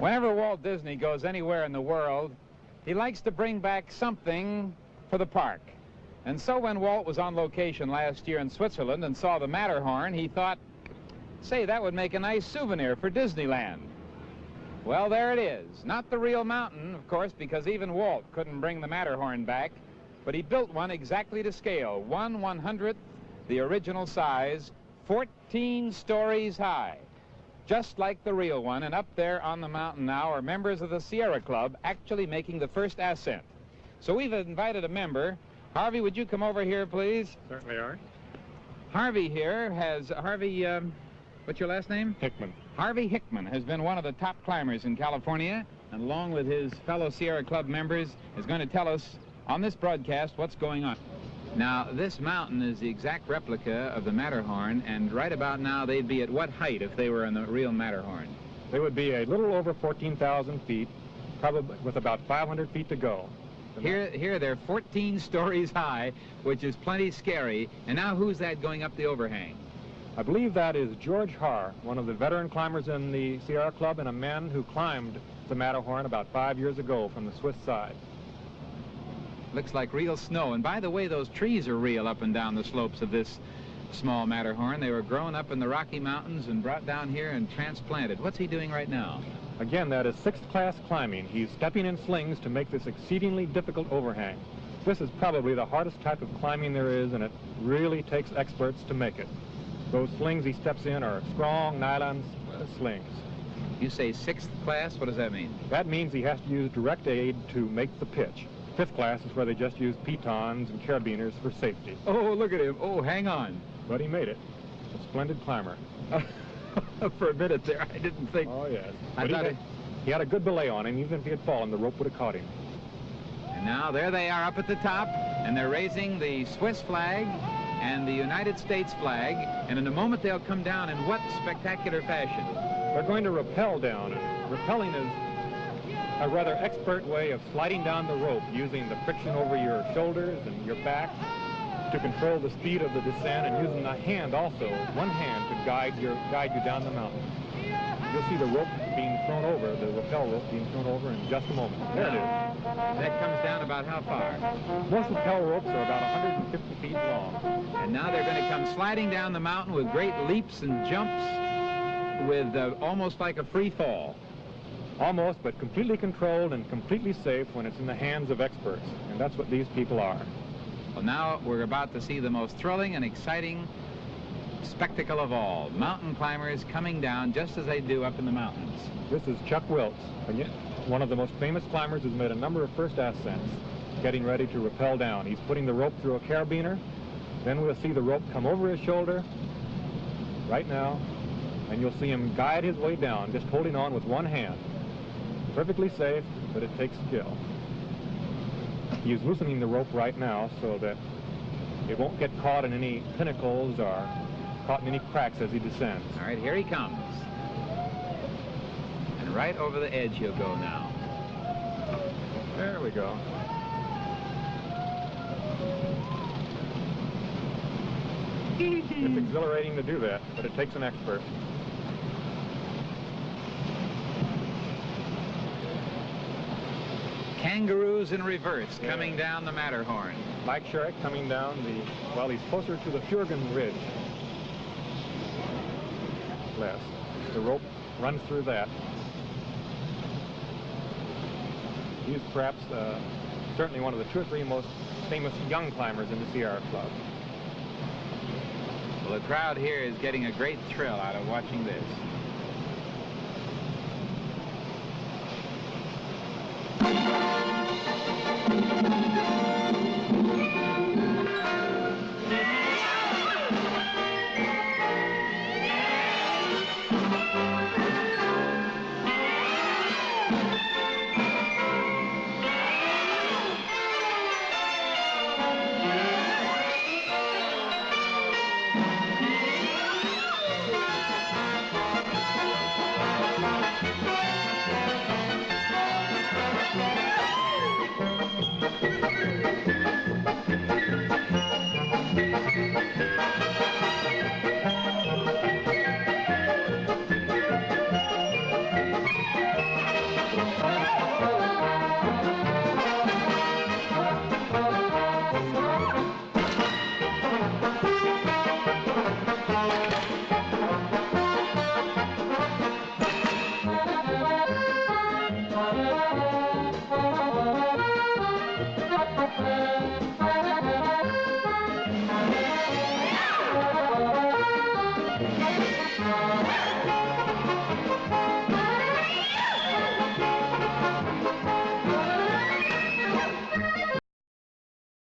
Whenever Walt Disney goes anywhere in the world, he likes to bring back something for the park. And so when Walt was on location last year in Switzerland and saw the Matterhorn, he thought, say, that would make a nice souvenir for Disneyland. Well, there it is. Not the real mountain, of course, because even Walt couldn't bring the Matterhorn back, but he built one exactly to scale, 1/100th the original size, 14 stories high, just like the real one. And up there on the mountain now are members of the Sierra Club actually making the first ascent. So we've invited a member. Harvey, would you come over here, please? Certainly are. Harvey here has, what's your last name? Hickman. Harvey Hickman has been one of the top climbers in California, and along with his fellow Sierra Club members is going to tell us on this broadcast what's going on. Now, this mountain is the exact replica of the Matterhorn, and right about now they'd be at what height if they were on the real Matterhorn? They would be a little over 14,000 feet, probably with about 500 feet to go. Here they're 14 stories high, which is plenty scary. And now who's that going up the overhang? I believe that is George Haar, one of the veteran climbers in the Sierra Club and a man who climbed the Matterhorn about 5 years ago from the Swiss side. Looks like real snow. And by the way, those trees are real up and down the slopes of this small Matterhorn. They were grown up in the Rocky Mountains and brought down here and transplanted. What's he doing right now? Again, that is sixth class climbing. He's stepping in slings to make this exceedingly difficult overhang. This is probably the hardest type of climbing there is, and it really takes experts to make it. Those slings he steps in are strong nylon slings. You say sixth class? What does that mean? That means he has to use direct aid to make the pitch. Fifth class is where they just use pitons and carabiners for safety. Oh, look at him. Oh, hang on. But he made it. A splendid climber. For a minute there, I didn't think... Oh, yes. I thought he had a good belay on him. Even if he had fallen, the rope would have caught him. And now there they are up at the top, and they're raising the Swiss flag and the United States flag, and in a moment they'll come down in what spectacular fashion? They're going to rappel down, and rappelling is a rather expert way of sliding down the rope using the friction over your shoulders and your back to control the speed of the descent, and using the hand also, one hand, to guide you down the mountain. You'll see the rope being thrown over, the rappel rope being thrown over in just a moment. There it is. That comes down about how far? Most rappel ropes are about 150 feet long. And now they're going to come sliding down the mountain with great leaps and jumps with almost like a free fall. Almost, but completely controlled and completely safe when it's in the hands of experts. And that's what these people are. Well, now we're about to see the most thrilling and exciting spectacle of all. Mountain climbers coming down just as they do up in the mountains. This is Chuck Wiltz, one of the most famous climbers who's made a number of first ascents, getting ready to rappel down. He's putting the rope through a carabiner. Then we'll see the rope come over his shoulder right now, and you'll see him guide his way down, just holding on with one hand. Perfectly safe, but it takes skill. He's loosening the rope right now so that it won't get caught in any pinnacles or caught in any cracks as he descends. All right, here he comes. And right over the edge he'll go now. There we go. It's exhilarating to do that, but it takes an expert. Kangaroos in reverse coming down the Matterhorn. Mike Sherrick coming down well, he's closer to the Furgan Ridge. Less. The rope runs through that. He's perhaps certainly one of the 2 or 3 most famous young climbers in the Sierra Club. Well, the crowd here is getting a great thrill out of watching this.